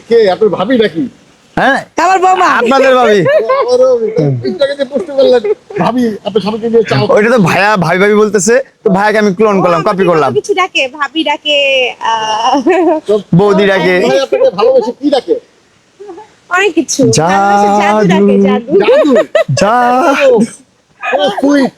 কে আপনার ভাবি নাকি? হ্যাঁ আমার বৌমা। আপনাদের ভাবি। এটাকে যে প্রশ্ন করলেন ভাবি আপনার স্বামীকে নিয়ে চাও, ওইটা তো ভাইয়া ভাবি ভাবি বলতেছে, তো ভাইয়াকে আমি ক্লোন করলাম, কপি করলাম। কিছু ডাকে, ভাবি ডাকে, বৌদি ডাকে। ভাই আপনাকে ভালোবেসে কি ডাকে? অনেক কিছু। জাদু। জাদু ডাকে, জাদু। জাদু। যা Sweet।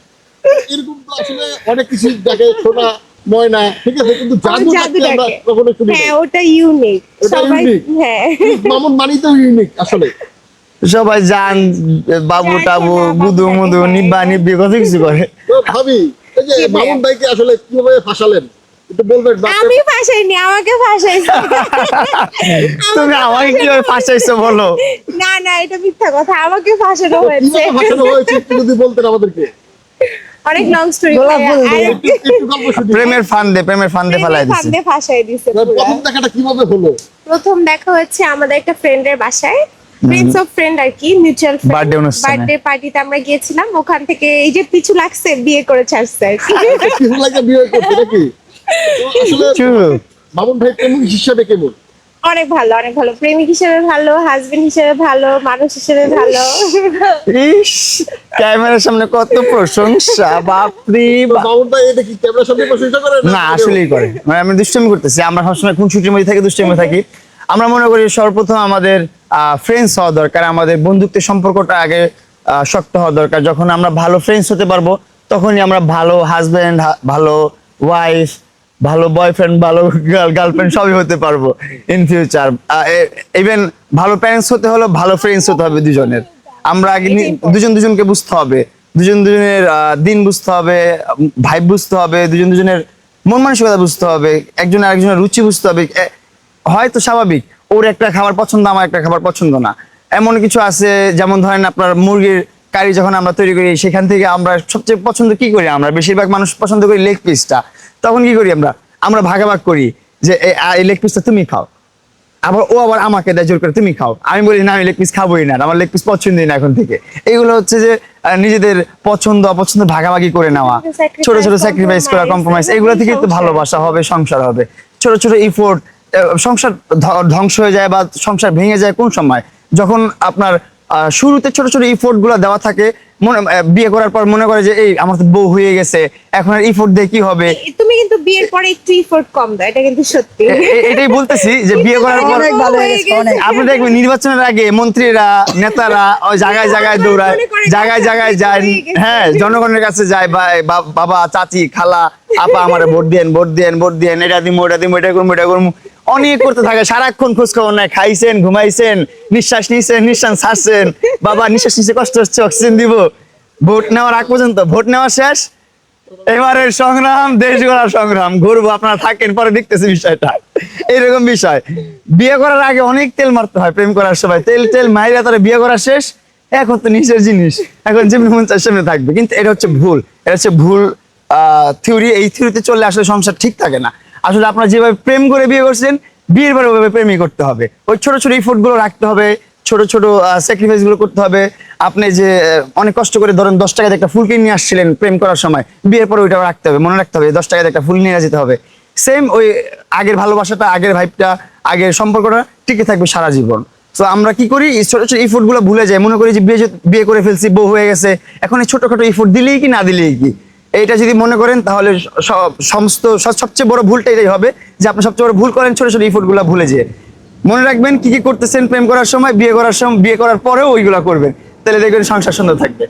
এরকম তো আসলে অনেক কিছু ডাকে, সোনা ময়না, ঠিক আছে, কিন্তু জাদু জাদু ডাকতে আমরা ডাকে। কখনো শুনি না। হ্যাঁ, ওটা ইউনিক। ওটা সবাই unique। হ্যাঁ। মামুন মানি তো ইউনিক আসলে। সবাই জান বাবু জান টাবু সোনা, বাবু বুদু ডাকে, মুদু হ্যাঁ, নিব্বা হ্যাঁ। নিব্বি কত কিছু করে। তো ভাবি এই যে জি ভাইয়া। মামুন ভাইকে আসলে কিভাবে ফাঁসালেন একটু বলবেন? আমি ফাঁসাইনি, আমাকে ফাঁসাইছে। তুমি আমাকে কিভাবে ফাঁসাইছো বলো? না না, এটা মিথ্যা কথা, আমাকে ফাঁসানো হয়েছে। কিভাবে ফাঁসানো হয়েছে একটু যদি বলতেন আমাদেরকে। অনেক লং স্টোরি। গোলাপ ফুল দিয়ে। একটু গল্প শুনি। প্রেমের ফান্দে ফেলাই দিছে। ফান্দে ফাঁসাই দিছে পুরা। প্রথম দেখাটা কিভাবে হলো? প্রথম দেখা হচ্ছে আমাদের একটা ফ্রেন্ডের বাসায়, ফ্রেন্ডস অফ ফ্রেন্ড আর কি, মিউচুয়াল Birthday অনুষ্ঠানে। বার্থডে পার্টিতে আমরা গিয়েছিলাম। ওখান থেকে এই যে পিছু লাগছে, বিয়ে করে ছাড়ছে আর কি। কিছু লাগে বিয়ে করতে নাকি? তো আসলে True. মামুন ভাই প্রেমিক হিসাবে কেমন? অনেক ভালো, অনেক ভালো। প্রেমিক হিসেবে ভালো, হাজবেন্ড হিসেবে ভালো, মানুষ হিসেবে ভালো। ইস, ক্যামেরার সামনে কত প্রশংসা, বাপরে তো বাপ। মামুন ভাই এটা কি ক্যামেরার সামনে প্রশংসা করে না আসলেই করে, মানে আমি দুষ্টামি করতেছি। আমরা সবসময় কোন ছুটির মধ্যে থাকি, দুষ্টামি থাকি। আমরা মনে করি সর্বপ্রথম আমাদের ফ্রেন্ডস হওয়া দরকার, আমাদের বন্ধুত্বের সম্পর্কটা আগে শক্ত হওয়া দরকার। যখন আমরা ভালো ফ্রেন্ডস হতে পারবো, তখনই আমরা ভালো হাজবেন্ড, ভালো ওয়াইফ, ভালো বয়ফ্রেন্ড, ভালো গার্লফ্রেন্ড সবই হতে পারবো ইন ফিউচার। ইভেন ভালো প্যারেন্টস হতে হলে ভালো ফ্রেন্ডস হতে হবে দুজনের। আমরা আগে দুজন দুজনকে বুঝতে হবে, দুজন দুজনের দিন বুঝতে হবে, ভাইব বুঝতে হবে, দুজন দুজনের মন মানসিকতা বুঝতে হবে, একজন আরেকজনের রুচি বুঝতে হবে। হয়তো স্বাভাবিক ওর একটা খাবার পছন্দ, আমার একটা খাবার পছন্দ না, এমন কিছু আছে। যেমন ধরেন আপনার মুরগির কারি যখন আমরা তৈরি করি, সেখান থেকে আমরা সবচেয়ে পছন্দ কি করি? আমরা বেশিরভাগ মানুষ পছন্দ করি লেগ পিসটা। তখন কি করি আমরা ভাগাভাগ করি যে এই লেগ পিসটা তুমি খাও, আবার ও আবার আমাকে দেয় জোর করে তুমি খাও। আমি বলি না, আমি লেগ পিস খাবোই না, আমার লেগ পিস পছন্দই না এখন থেকে। এগুলো হচ্ছে যে নিজেদের পছন্দ অপছন্দ ভাগাভাগি করে নেওয়া, ছোট ছোট স্যাক্রিফাইস করা, কম্প্রোমাইজ, এগুলো থেকে তো ভালোবাসা হবে, সংসার হবে। ছোট ছোট ইফোর্ট। সংসার ধ্বংস হয়ে যায় বা সংসার ভেঙে যায় কোন সময়? যখন আপনার শুরুতে ছোট ছোট ইফোর্ট গুলো দেওয়া থাকে। বিয়ে করার পর মনে করে যে এই আমার তো বউ হয়ে গেছে, এখন আর ইফোর্ট দিয়ে কি হবে। তুমি কিন্তু বিয়ের পরে একটু ইফোর্ট কম দাও, এটা কিন্তু সত্যি। এটাই বলতেছি যে বিয়ে করার পর অনেক ভালো হয়ে গেছে, অনেক। আপনি দেখবেন নির্বাচনের আগে মন্ত্রীরা, নেতারা ওই জায়গায় জায়গায় দৌড়ায়, জায়গায় জায়গায় যায়, হ্যাঁ, জনগণের কাছে যায়, বাবা চাচি খালা আপা আমার ভোট দেন, ভোট দেন, ভোট দেন, এটা দিমু ওটা দিমু, এটা করবো এটা করবো, অনেক করতে থাকে। সারাক্ষণ খোঁজ খবর নাই, খাইছেন ঘুমাইছেন, নিঃশ্বাস নিছেন নিঃশ্বাস ছাড়ছেন, বাবা নিঃশ্বাস নিচে কষ্ট হচ্ছে অক্সিজেন দিব। ভোট নেওয়ার আগ পর্যন্ত, ভোট নেওয়া শেষ, এবারের সংগ্রাম, দেশ গড়ার সংগ্রাম, ঘুরবো, আপনারা থাকেন, পরে দেখতেছি বিষয়টা এরকম বিষয়। বিয়ে করার আগে অনেক তেল মারতে হয়, প্রেম করার সময় তেল তেল মাইরা তারা বিয়ে করা শেষ। এখন তো নিজের জিনিস, এখন যেমনি মন চায় সেমনি থাকবে। কিন্তু এটা হচ্ছে ভুল, এটা হচ্ছে ভুল থিওরি। এই থিওরিতে চললে আসলে সংসার ঠিক থাকে না। আসলে আপনারা যেভাবে প্রেম করে বিয়ে করছেন, বিয়ের পরে ওইভাবে প্রেমই করতে হবে। ওই ছোট ছোট ইফোর্ট গুলো রাখতে হবে, ছোট ছোট স্যাক্রিফাইস গুলো করতে হবে। আপনি যে অনেক কষ্ট করে ধরেন 10 টাকাতে একটা ফুল কিনে নিয়ে আসছিলেন প্রেম করার সময়, বিয়ের পরে ওইটাও রাখতে হবে, মনে রাখতে হবে 10 টাকাতে একটা ফুল নিয়ে যেতে হবে। সেম ওই আগের ভালোবাসাটা, আগের ভাইবটা, আগের সম্পর্কটা টিকে থাকবে সারা জীবন। তো আমরা কি করি, এই ছোট ছোট ইফোর্ট গুলো ভুলে যাই, মনে করি যে বিয়ে করে ফেলছি, বউ হয়ে গেছে, এখন এই ছোটখাটো ইফোর্ট দিলেই কি না দিলেই কি। এইটা যদি মনে করেন তাহলে সবচেয়ে বড় ভুলটা এটাই হবে যে আপনি সবচেয়ে বড় ভুল করেন ছোট ছোট ইফোর্ট গুলা ভুলে যেয়ে। মনে রাখবেন কি কি করতেছেন প্রেম করার সময়, বিয়ে করার পরেও ওইগুলা করবেন, তাহলে দেখবেন সংসার সুন্দর থাকবে।